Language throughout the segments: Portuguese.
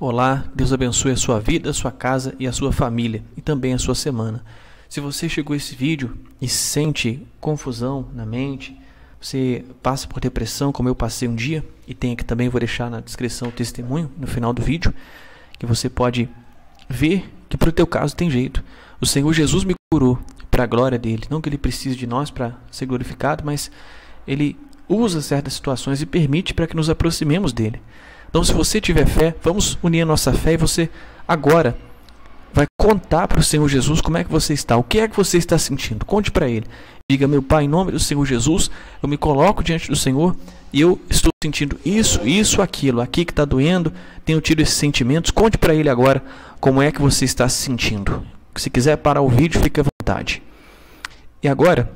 Olá, Deus abençoe a sua vida, a sua casa e a sua família e também a sua semana. Se você chegou a esse vídeo e sente confusão na mente, você passa por depressão como eu passei um dia, e tem aqui também, vou deixar na descrição o testemunho no final do vídeo, que você pode ver que para o teu caso tem jeito. O Senhor Jesus me curou para a glória dele, não que ele precise de nós para ser glorificado, mas ele usa certas situações e permite para que nos aproximemos dele. Então, se você tiver fé, vamos unir a nossa fé e você agora vai contar para o Senhor Jesus como é que você está, o que é que você está sentindo. Conte para ele. Diga: meu Pai, em nome do Senhor Jesus, eu me coloco diante do Senhor e eu estou sentindo isso, aquilo, aqui que está doendo, tenho tido esses sentimentos. Conte para ele agora como é que você está se sentindo. Se quiser parar o vídeo, fique à vontade. E agora,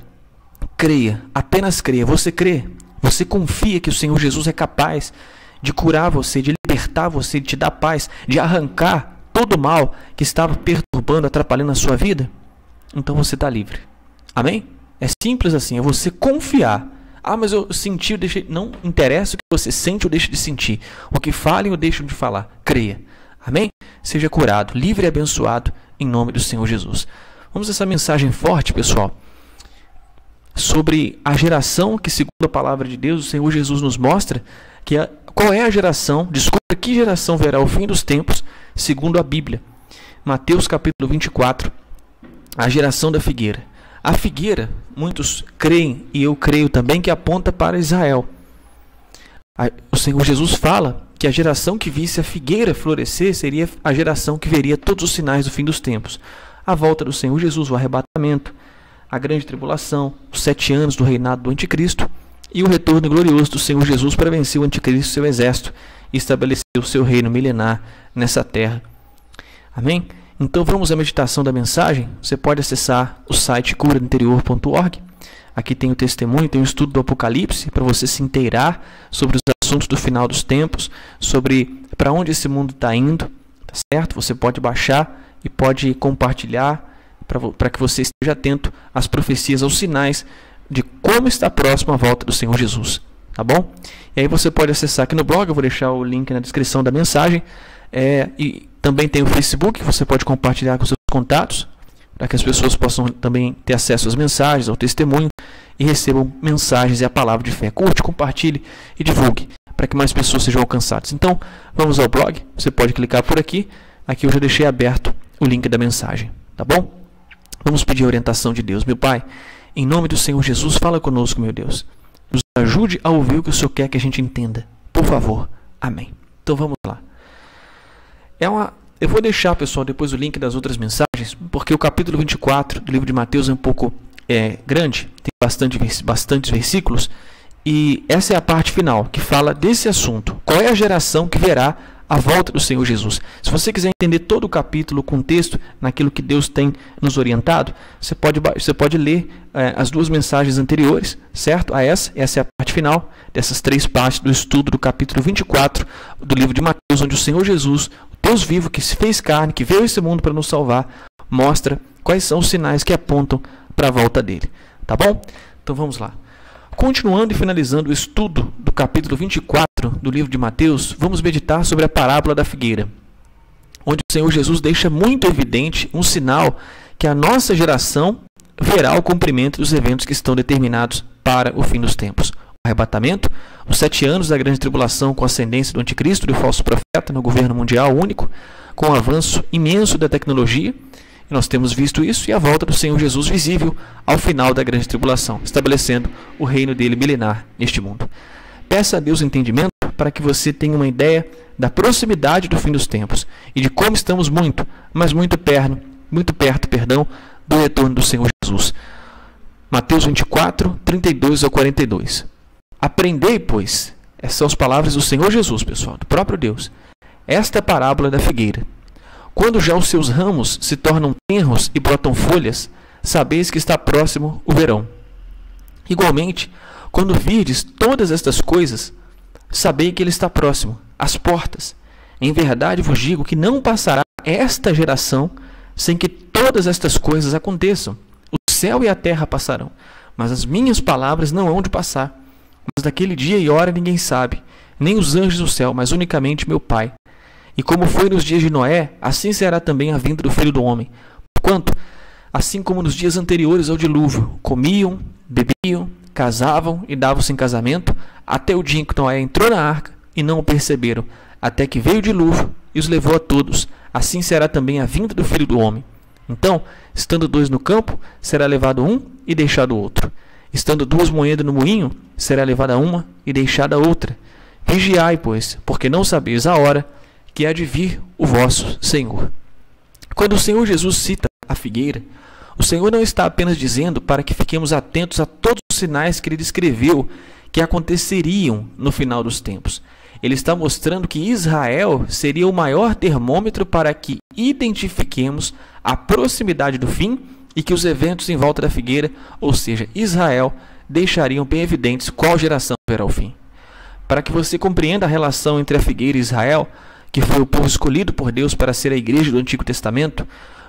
creia, apenas creia. Você crê? Você confia que o Senhor Jesus é capaz de curar você, de libertar você, de te dar paz, de arrancar todo o mal que estava perturbando, atrapalhando a sua vida? Então você está livre. Amém? É simples assim, é você confiar. Ah, mas eu senti, eu deixei. Não interessa o que você sente ou deixa de sentir. O que falem ou deixam de falar. Creia. Amém? Seja curado, livre e abençoado em nome do Senhor Jesus. Vamos a essa mensagem forte, pessoal, sobre a geração que, segundo a palavra de Deus, o Senhor Jesus nos mostra que qual é a geração, descubra que geração verá o fim dos tempos, segundo a Bíblia. Mateus capítulo 24, a geração da figueira. A figueira, muitos creem, e eu creio também, que aponta para Israel. O Senhor Jesus fala que a geração que visse a figueira florescer seria a geração que veria todos os sinais do fim dos tempos. A volta do Senhor Jesus, o arrebatamento, a grande tribulação, os 7 anos do reinado do anticristo e o retorno glorioso do Senhor Jesus para vencer o anticristo e seu exército e estabelecer o seu reino milenar nessa terra. Amém? Então vamos à meditação da mensagem. Você pode acessar o site curadointerior.org. Aqui tem o testemunho, tem o estudo do Apocalipse para você se inteirar sobre os assuntos do final dos tempos, sobre para onde esse mundo está indo, tá certo? Você pode baixar e pode compartilhar para que você esteja atento às profecias, aos sinais de como está próximo a volta do Senhor Jesus, tá bom? E aí você pode acessar aqui no blog, eu vou deixar o link na descrição da mensagem, e também tem o Facebook, você pode compartilhar com seus contatos, para que as pessoas possam também ter acesso às mensagens, ao testemunho, e recebam mensagens e a palavra de fé. Curte, compartilhe e divulgue, para que mais pessoas sejam alcançadas. Então, vamos ao blog, você pode clicar por aqui, aqui eu já deixei aberto o link da mensagem, tá bom? Vamos pedir a orientação de Deus. Meu Pai, em nome do Senhor Jesus, fala conosco, meu Deus. Nos ajude a ouvir o que o Senhor quer que a gente entenda. Por favor. Amém. Então vamos lá. Eu vou deixar, pessoal, depois o link das outras mensagens, porque o capítulo 24 do livro de Mateus é um pouco grande, tem bastantes versículos, e essa é a parte final, que fala desse assunto. Qual é a geração que verá a volta do Senhor Jesus? Se você quiser entender todo o capítulo, o contexto, naquilo que Deus tem nos orientado, você pode ler as duas mensagens anteriores, certo? Essa é a parte final dessas 3 partes do estudo do capítulo 24 do livro de Mateus, onde o Senhor Jesus, o Deus vivo que se fez carne, que veio a esse mundo para nos salvar, mostra quais são os sinais que apontam para a volta dele. Tá bom? Então vamos lá. Continuando e finalizando o estudo do capítulo 24 do livro de Mateus, vamos meditar sobre a parábola da figueira, onde o Senhor Jesus deixa muito evidente um sinal que a nossa geração verá o cumprimento dos eventos que estão determinados para o fim dos tempos. O arrebatamento, os 7 anos da grande tribulação com a ascendência do anticristo e do falso profeta no governo mundial único, com o avanço imenso da tecnologia. E nós temos visto isso, e a volta do Senhor Jesus visível ao final da grande tribulação, estabelecendo o reino dele milenar neste mundo. Peça a Deus entendimento para que você tenha uma ideia da proximidade do fim dos tempos e de como estamos muito perto, do retorno do Senhor Jesus. Mateus 24, 32 ao 42. Aprendei, pois, essas são as palavras do Senhor Jesus, pessoal, do próprio Deus. Esta é a parábola da figueira. Quando já os seus ramos se tornam tenros e brotam folhas, sabeis que está próximo o verão. Igualmente, quando virdes todas estas coisas, sabei que ele está próximo, às portas. Em verdade vos digo que não passará esta geração sem que todas estas coisas aconteçam. O céu e a terra passarão, mas as minhas palavras não hão de passar. Mas daquele dia e hora ninguém sabe, nem os anjos do céu, mas unicamente meu Pai. E como foi nos dias de Noé, assim será também a vinda do Filho do Homem. Porquanto, assim como nos dias anteriores ao dilúvio, comiam, bebiam, casavam e davam-se em casamento, até o dia em que Noé entrou na arca, e não o perceberam, até que veio o dilúvio e os levou a todos. Assim será também a vinda do Filho do Homem. Então, estando dois no campo, será levado um e deixado outro. Estando duas moendo no moinho, será levada uma e deixada outra. Vigiai, pois, porque não sabeis a hora que há de vir o vosso Senhor. Quando o Senhor Jesus cita a figueira, o Senhor não está apenas dizendo para que fiquemos atentos a todos os sinais que ele descreveu que aconteceriam no final dos tempos. Ele está mostrando que Israel seria o maior termômetro para que identifiquemos a proximidade do fim e que os eventos em volta da figueira, ou seja, Israel, deixariam bem evidentes qual geração verá o fim. Para que você compreenda a relação entre a figueira e Israel, que foi o povo escolhido por Deus para ser a igreja do Antigo Testamento,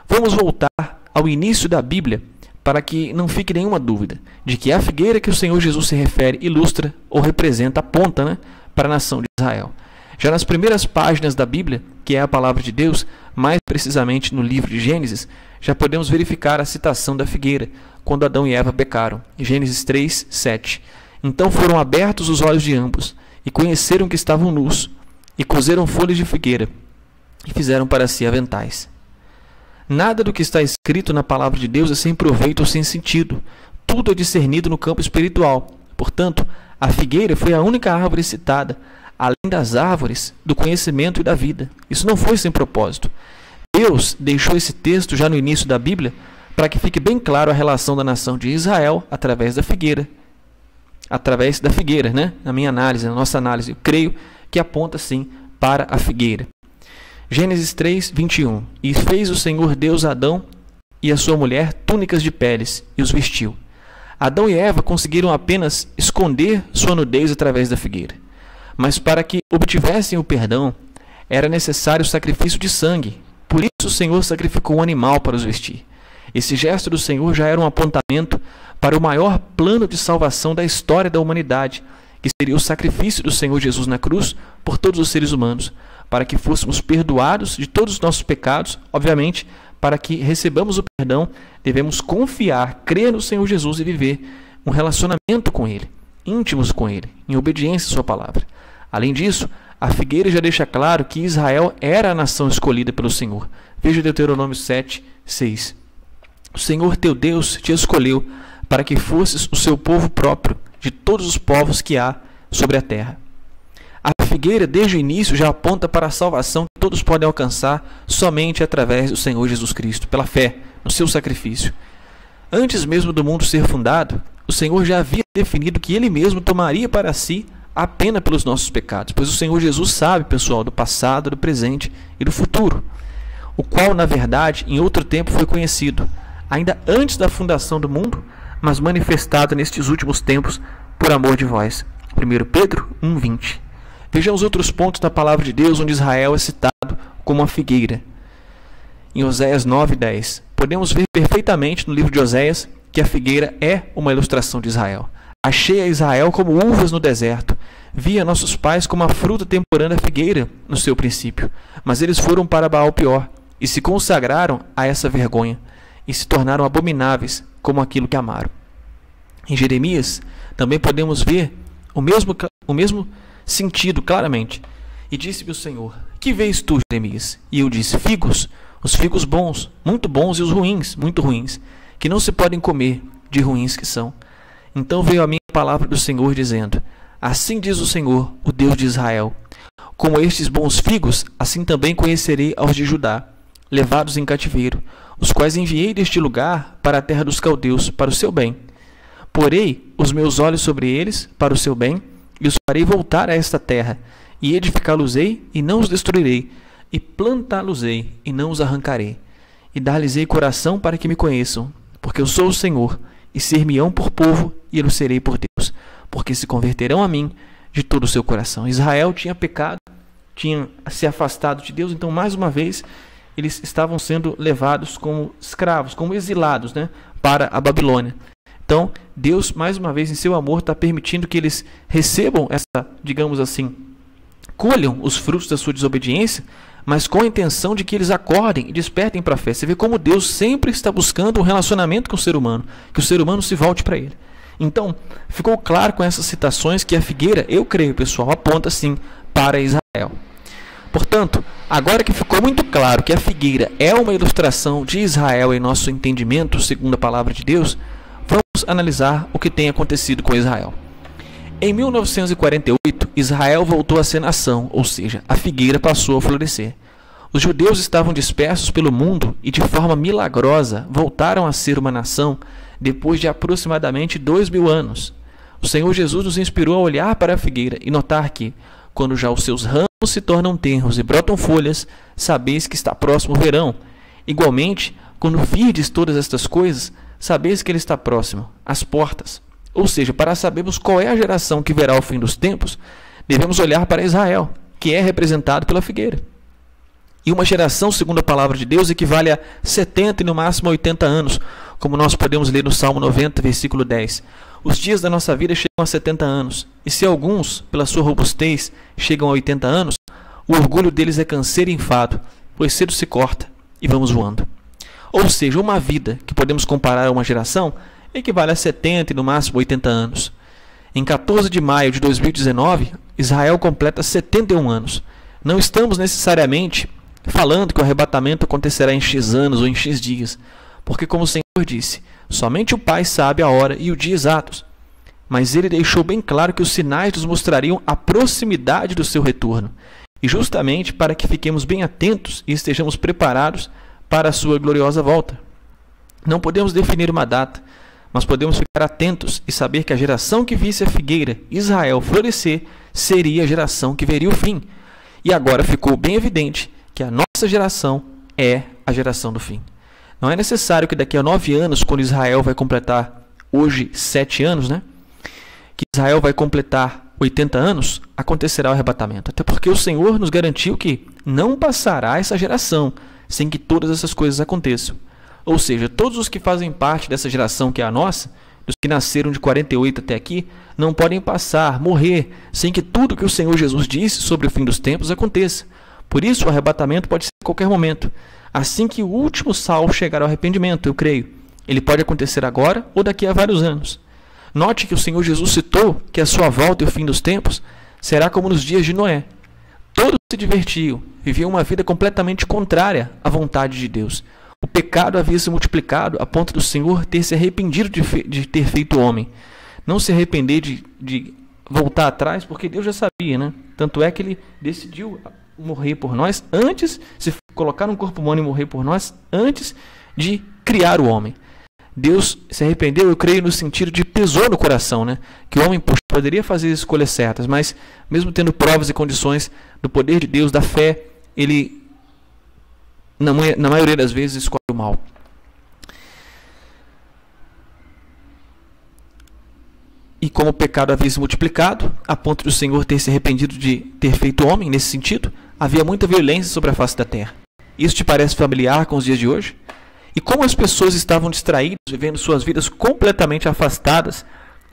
vamos voltar ao início da Bíblia para que não fique nenhuma dúvida de que a figueira que o Senhor Jesus se refere ilustra ou representa, aponta, para a nação de Israel. Já nas primeiras páginas da Bíblia, que é a palavra de Deus, mais precisamente no livro de Gênesis, já podemos verificar a citação da figueira, quando Adão e Eva pecaram. Gênesis 3, 7. Então foram abertos os olhos de ambos, e conheceram que estavam nus, e cozeram folhas de figueira, e fizeram para si aventais. Nada do que está escrito na palavra de Deus é sem proveito ou sem sentido. Tudo é discernido no campo espiritual. Portanto, a figueira foi a única árvore citada, além das árvores do conhecimento e da vida. Isso não foi sem propósito. Deus deixou esse texto já no início da Bíblia para que fique bem claro a relação da nação de Israel através da figueira. Através da figueira, né? Na minha análise, na nossa análise, eu creio que aponta sim para a figueira. Gênesis 3, 21. E fez o Senhor Deus a Adão e a sua mulher túnicas de peles e os vestiu. Adão e Eva conseguiram apenas esconder sua nudez através da figueira. Mas para que obtivessem o perdão, era necessário o sacrifício de sangue. Por isso o Senhor sacrificou um animal para os vestir. Esse gesto do Senhor já era um apontamento para o maior plano de salvação da história da humanidade, que seria o sacrifício do Senhor Jesus na cruz por todos os seres humanos, para que fôssemos perdoados de todos os nossos pecados. Obviamente, para que recebamos o perdão, devemos confiar, crer no Senhor Jesus e viver um relacionamento com Ele, íntimos com Ele, em obediência à sua palavra. Além disso, a figueira já deixa claro que Israel era a nação escolhida pelo Senhor. Veja Deuteronômio 7, 6. O Senhor teu Deus te escolheu para que fosses o seu povo próprio de todos os povos que há sobre a terra. A figueira, desde o início, já aponta para a salvação que todos podem alcançar somente através do Senhor Jesus Cristo, pela fé, no seu sacrifício. Antes mesmo do mundo ser fundado, o Senhor já havia definido que Ele mesmo tomaria para si a pena pelos nossos pecados, pois o Senhor Jesus sabe, pessoal, do passado, do presente e do futuro, o qual, na verdade, em outro tempo foi conhecido, ainda antes da fundação do mundo, mas manifestado nestes últimos tempos por amor de vós. 1 Pedro 1:20. Vejamos outros pontos da palavra de Deus onde Israel é citado como a figueira. Em Oséias 9:10, podemos ver perfeitamente no livro de Oséias que a figueira é uma ilustração de Israel. Achei a Israel como uvas no deserto. Vi a nossos pais como a fruta temporânea da figueira no seu princípio. Mas eles foram para Baal-Peor e se consagraram a essa vergonha e se tornaram abomináveis como aquilo que amaram. Em Jeremias também podemos ver o mesmo sentido claramente. E disse-me o Senhor: que vês tu, Jeremias? E eu disse: figos, os figos bons, muito bons, e os ruins, muito ruins, que não se podem comer, de ruins que são. Então veio a mim a palavra do Senhor, dizendo: assim diz o Senhor, o Deus de Israel: como estes bons figos, assim também conhecerei aos de Judá, levados em cativeiro, os quais enviei deste lugar para a terra dos caldeus, para o seu bem. Porei os meus olhos sobre eles, para o seu bem, e os farei voltar a esta terra, e edificá-los-ei, e não os destruirei, e plantá-los-ei, e não os arrancarei, e dar-lhes-ei coração para que me conheçam, porque eu sou o Senhor, e ser-me-ão por povo, e eu serei por Deus, porque se converterão a mim de todo o seu coração. Israel tinha pecado, tinha se afastado de Deus, então mais uma vez eles estavam sendo levados como escravos, como exilados, para a Babilônia. Então, Deus, mais uma vez, em seu amor, está permitindo que eles recebam essa, digamos assim, colham os frutos da sua desobediência, mas com a intenção de que eles acordem e despertem para a fé. Você vê como Deus sempre está buscando um relacionamento com o ser humano, que o ser humano se volte para ele. Então, ficou claro com essas citações que a figueira, eu creio, pessoal, aponta sim para Israel. Portanto, agora que ficou muito claro que a figueira é uma ilustração de Israel em nosso entendimento, segundo a palavra de Deus, vamos analisar o que tem acontecido com Israel. Em 1948, Israel voltou a ser nação, ou seja, a figueira passou a florescer. Os judeus estavam dispersos pelo mundo e, de forma milagrosa, voltaram a ser uma nação depois de aproximadamente 2000 anos. O Senhor Jesus nos inspirou a olhar para a figueira e notar que, quando já os seus ramos se tornam tenros e brotam folhas, sabeis que está próximo o verão. Igualmente, quando virdes todas estas coisas, sabeis que ele está próximo, às portas. Ou seja, para sabermos qual é a geração que verá o fim dos tempos, devemos olhar para Israel, que é representado pela figueira. E uma geração, segundo a palavra de Deus, equivale a 70 e no máximo 80 anos, como nós podemos ler no Salmo 90, versículo 10. Os dias da nossa vida chegam a 70 anos, e se alguns, pela sua robustez, chegam a 80 anos, o orgulho deles é canseiro e enfado, pois cedo se corta e vamos voando. Ou seja, uma vida que podemos comparar a uma geração equivale a 70 e no máximo 80 anos. Em 14 de maio de 2019, Israel completa 71 anos. Não estamos necessariamente falando que o arrebatamento acontecerá em X anos ou em X dias, porque, como o Senhor disse, somente o Pai sabe a hora e o dia exatos. Mas ele deixou bem claro que os sinais nos mostrariam a proximidade do seu retorno, e justamente para que fiquemos bem atentos e estejamos preparados para a sua gloriosa volta. Não podemos definir uma data, mas podemos ficar atentos e saber que a geração que visse a figueira, Israel, florescer, seria a geração que veria o fim. E agora ficou bem evidente que a nossa geração é a geração do fim. Não é necessário que daqui a 9 anos, quando Israel vai completar, hoje 7 anos, que Israel vai completar 80 anos, acontecerá o arrebatamento. Até porque o Senhor nos garantiu que não passará essa geração sem que todas essas coisas aconteçam. Ou seja, todos os que fazem parte dessa geração que é a nossa, dos que nasceram de 48 até aqui, não podem passar, morrer, sem que tudo que o Senhor Jesus disse sobre o fim dos tempos aconteça. Por isso, o arrebatamento pode ser a qualquer momento. Assim que o último salvo chegar ao arrependimento, eu creio. Ele pode acontecer agora ou daqui a vários anos. Note que o Senhor Jesus citou que a sua volta e o fim dos tempos será como nos dias de Noé. Todos se divertiam, viviam uma vida completamente contrária à vontade de Deus. O pecado havia se multiplicado a ponto do Senhor ter se arrependido de ter feito homem. Não se arrepender de voltar atrás, porque Deus já sabia, Tanto é que ele decidiu morrer por nós antes, se colocar num corpo humano e morrer por nós, antes de criar o homem. Deus se arrependeu, eu creio, no sentido de pesou no coração, que o homem poderia fazer as escolhas certas, mas mesmo tendo provas e condições do poder de Deus, da fé, ele na maioria das vezes escolhe o mal. E como o pecado havia se multiplicado, a ponto do Senhor ter se arrependido de ter feito homem, nesse sentido, havia muita violência sobre a face da terra. Isso te parece familiar com os dias de hoje? E como as pessoas estavam distraídas, vivendo suas vidas completamente afastadas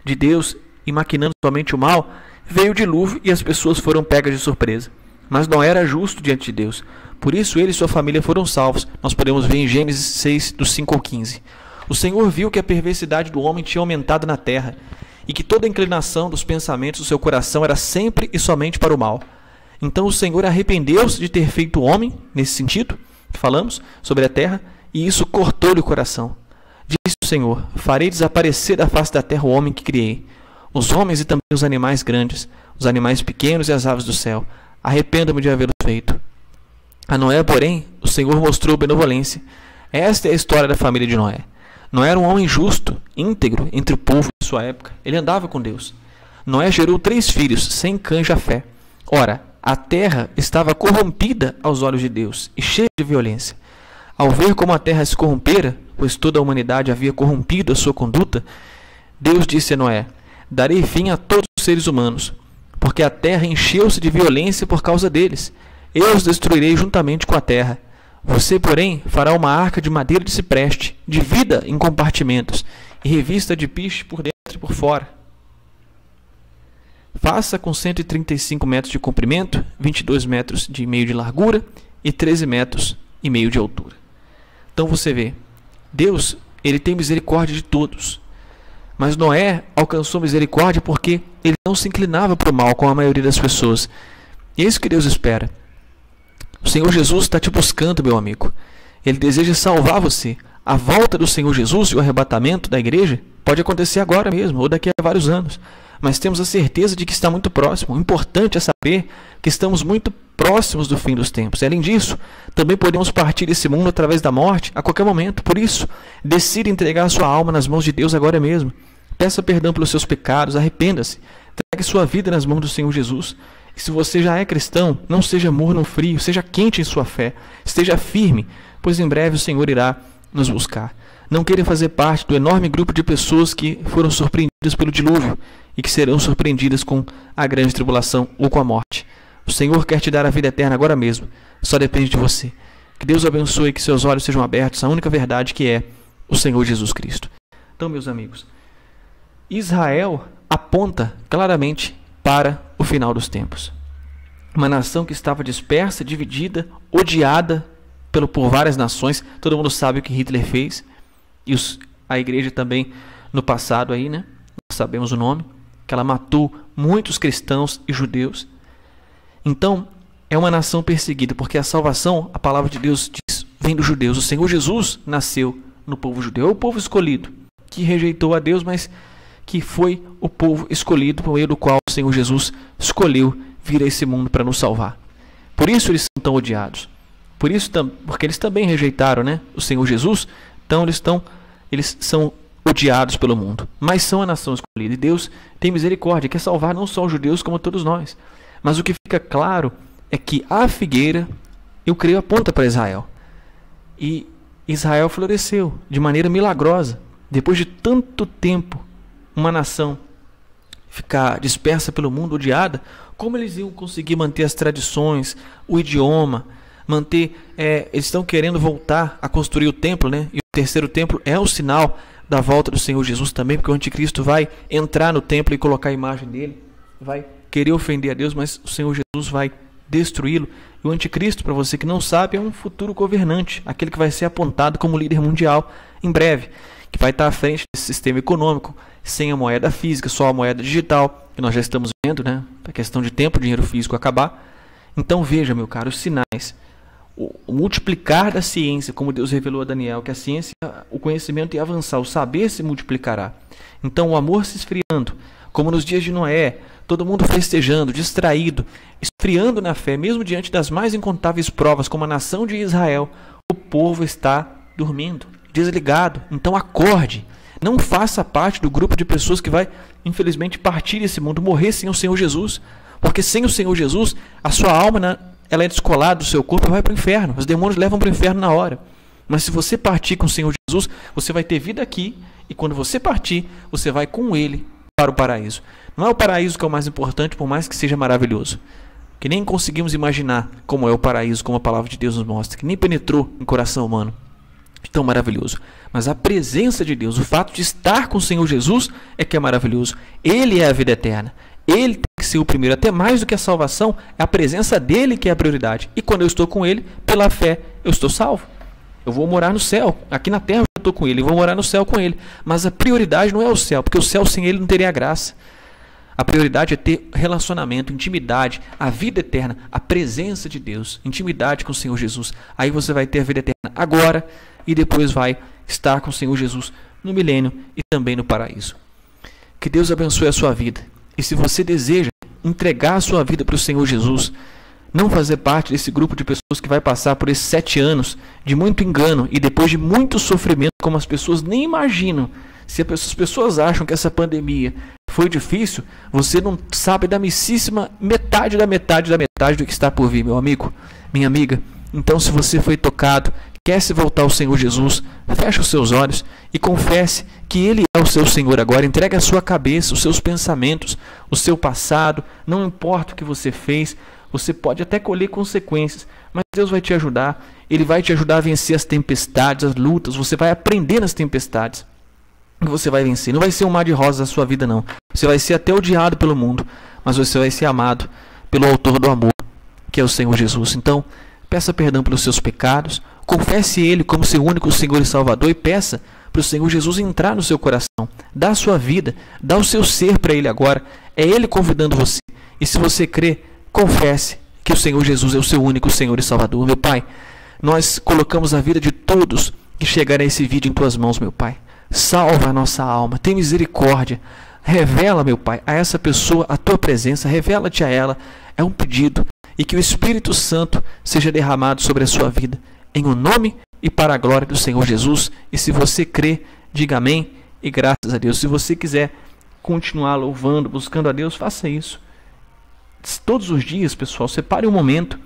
de Deus e maquinando somente o mal, veio o dilúvio e as pessoas foram pegas de surpresa. Mas Noé era justo diante de Deus. Por isso ele e sua família foram salvos. Nós podemos ver em Gênesis 6, do 5 ao 15. O Senhor viu que a perversidade do homem tinha aumentado na terra e que toda a inclinação dos pensamentos do seu coração era sempre e somente para o mal. Então o Senhor arrependeu-se de ter feito o homem, nesse sentido que falamos, sobre a terra, e isso cortou-lhe o coração. Disse o Senhor: farei desaparecer da face da terra o homem que criei, os homens e também os animais grandes, os animais pequenos e as aves do céu. Arrependo-me de havê-lo feito. A Noé, porém, o Senhor mostrou benevolência. Esta é a história da família de Noé. Noé era um homem justo, íntegro entre o povo de sua época. Ele andava com Deus. Noé gerou 3 filhos, Sem, Cã e Jafé. Ora, a terra estava corrompida aos olhos de Deus e cheia de violência. Ao ver como a terra se corrompera, pois toda a humanidade havia corrompido a sua conduta, Deus disse a Noé: darei fim a todos os seres humanos, porque a terra encheu-se de violência por causa deles. Eu os destruirei juntamente com a terra. Você, porém, fará uma arca de madeira de cipreste, divida em compartimentos, e revista de piche por dentro e por fora. Faça com 135 metros de comprimento, 22 metros e meio de largura e 13 metros e meio de altura. Então você vê, Deus, ele tem misericórdia de todos. Mas Noé alcançou misericórdia porque ele não se inclinava para o mal com a maioria das pessoas. E é isso que Deus espera. O Senhor Jesus está te buscando, meu amigo. Ele deseja salvar você. A volta do Senhor Jesus e o arrebatamento da igreja pode acontecer agora mesmo, ou daqui a vários anos. Mas temos a certeza de que está muito próximo. O importante é saber que estamos muito próximos do fim dos tempos. E, além disso, também podemos partir desse mundo através da morte a qualquer momento. Por isso, decida entregar a sua alma nas mãos de Deus agora mesmo. Peça perdão pelos seus pecados, arrependa-se. Entregue sua vida nas mãos do Senhor Jesus. E se você já é cristão, não seja morno ou frio, seja quente em sua fé. Esteja firme, pois em breve o Senhor irá nos buscar. Não queira fazer parte do enorme grupo de pessoas que foram surpreendidas pelo dilúvio e que serão surpreendidas com a grande tribulação ou com a morte. O Senhor quer te dar a vida eterna agora mesmo. Só depende de você. Que Deus abençoe e que seus olhos sejam abertos à única verdade que é o Senhor Jesus Cristo. Então, meus amigos, Israel aponta claramente para o final dos tempos. Uma nação que estava dispersa, dividida, odiada por várias nações. Todo mundo sabe o que Hitler fez. E a igreja também no passado aí, né? Nós sabemos o nome. Que ela matou muitos cristãos e judeus. Então, é uma nação perseguida, porque a salvação, a palavra de Deus diz, vem dos judeus. O Senhor Jesus nasceu no povo judeu. É o povo escolhido, que rejeitou a Deus, mas que foi o povo escolhido, por meio do qual o Senhor Jesus escolheu vir a esse mundo para nos salvar. Por isso eles são tão odiados. Por isso, porque eles também rejeitaram, né, o Senhor Jesus, então eles são odiados pelo mundo. Mas são a nação escolhida. E Deus tem misericórdia, quer salvar não só os judeus, como todos nós. Mas o que fica claro é que a figueira, eu creio, aponta para Israel. E Israel floresceu de maneira milagrosa. Depois de tanto tempo, uma nação ficar dispersa pelo mundo, odiada, como eles iam conseguir manter as tradições, o idioma, eles estão querendo voltar a construir o templo, né? E o terceiro templo é o sinal da volta do Senhor Jesus também, porque o anticristo vai entrar no templo e colocar a imagem dele, vai querer ofender a Deus, mas o Senhor Jesus vai destruí-lo. E o anticristo, para você que não sabe, é um futuro governante, aquele que vai ser apontado como líder mundial em breve, que vai estar à frente desse sistema econômico, sem a moeda física, só a moeda digital, que nós já estamos vendo, né? A questão de tempo, o dinheiro físico acabar. Então veja, meu caro, os sinais, o multiplicar da ciência, como Deus revelou a Daniel, que a ciência, o conhecimento ia avançar, o saber se multiplicará. Então o amor se esfriando, como nos dias de Noé, todo mundo festejando, distraído, esfriando na fé, mesmo diante das mais incontáveis provas, como a nação de Israel, o povo está dormindo, desligado. Então acorde. Não faça parte do grupo de pessoas que vai, infelizmente, partir desse mundo, morrer sem o Senhor Jesus. Porque sem o Senhor Jesus, a sua alma ela é descolada do seu corpo e vai para o inferno. Os demônios levam para o inferno na hora. Mas se você partir com o Senhor Jesus, você vai ter vida aqui. E quando você partir, você vai com Ele para o paraíso. Não é o paraíso que é o mais importante, por mais que seja maravilhoso. Que nem conseguimos imaginar como é o paraíso, como a palavra de Deus nos mostra. Que nem penetrou no coração humano. Tão maravilhoso. Mas a presença de Deus, o fato de estar com o Senhor Jesus é que é maravilhoso. Ele é a vida eterna. Ele tem que ser o primeiro, até mais do que a salvação, é a presença dele que é a prioridade. E quando eu estou com ele, pela fé, eu estou salvo. Eu vou morar no céu. Aqui na terra eu estou com ele, eu vou morar no céu com ele. Mas a prioridade não é o céu, porque o céu sem ele não teria graça. A prioridade é ter relacionamento, intimidade, a vida eterna, a presença de Deus, intimidade com o Senhor Jesus. Aí você vai ter a vida eterna agora e depois vai estar com o Senhor Jesus no milênio e também no paraíso. Que Deus abençoe a sua vida. E se você deseja entregar a sua vida para o Senhor Jesus, não fazer parte desse grupo de pessoas que vai passar por esses 7 anos de muito engano e depois de muito sofrimento, como as pessoas nem imaginam. Se as pessoas acham que essa pandemia foi difícil, você não sabe da missíssima metade da metade da metade do que está por vir, meu amigo, minha amiga. Então, se você foi tocado, quer se voltar ao Senhor Jesus, feche os seus olhos e confesse que Ele é o seu Senhor agora. Entregue a sua cabeça, os seus pensamentos, o seu passado, não importa o que você fez, você pode até colher consequências, mas Deus vai te ajudar. Ele vai te ajudar a vencer as tempestades, as lutas, você vai aprender nas tempestades. Você vai vencer. Não vai ser um mar de rosas a sua vida, não. Você vai ser até odiado pelo mundo. mas você vai ser amado pelo autor do amor, que é o Senhor Jesus. Então, peça perdão pelos seus pecados, confesse Ele como seu único Senhor e Salvador e peça para o Senhor Jesus entrar no seu coração, dá a sua vida, dá o seu ser para Ele agora. É Ele convidando você. E se você crê, confesse que o Senhor Jesus é o seu único Senhor e Salvador. Meu Pai, nós colocamos a vida de todos que chegarem a esse vídeo em Tuas mãos, meu Pai. Salva a nossa alma, tem misericórdia. Revela, meu Pai, a essa pessoa a Tua presença, revela-te a ela. É um pedido. E que o Espírito Santo seja derramado sobre a sua vida. Em o nome e para a glória do Senhor Jesus. E se você crê, diga amém e graças a Deus. Se você quiser continuar louvando, buscando a Deus, faça isso. Todos os dias, pessoal, separe um momento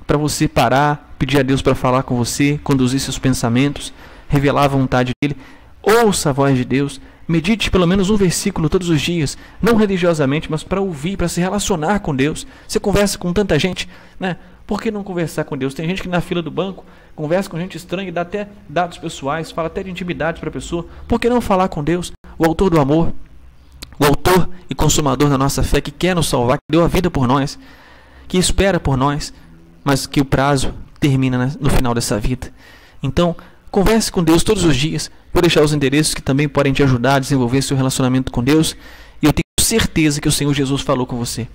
para você parar, pedir a Deus para falar com você, conduzir seus pensamentos, revelar a vontade dEle. Ouça a voz de Deus. Medite pelo menos um versículo todos os dias, não religiosamente, mas para ouvir, para se relacionar com Deus. Você conversa com tanta gente, né? Por que não conversar com Deus? Tem gente que na fila do banco conversa com gente estranha e dá até dados pessoais, fala até de intimidade para a pessoa. Por que não falar com Deus, o autor do amor, o autor e consumador da nossa fé, que quer nos salvar, que deu a vida por nós, que espera por nós, mas que o prazo termina no final dessa vida. Então, converse com Deus todos os dias. Vou deixar os endereços que também podem te ajudar a desenvolver seu relacionamento com Deus. E eu tenho certeza que o Senhor Jesus falou com você.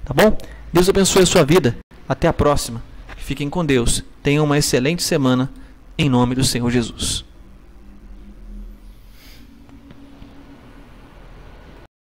Tá bom? Deus abençoe a sua vida. Até a próxima. Fiquem com Deus. Tenham uma excelente semana. Em nome do Senhor Jesus.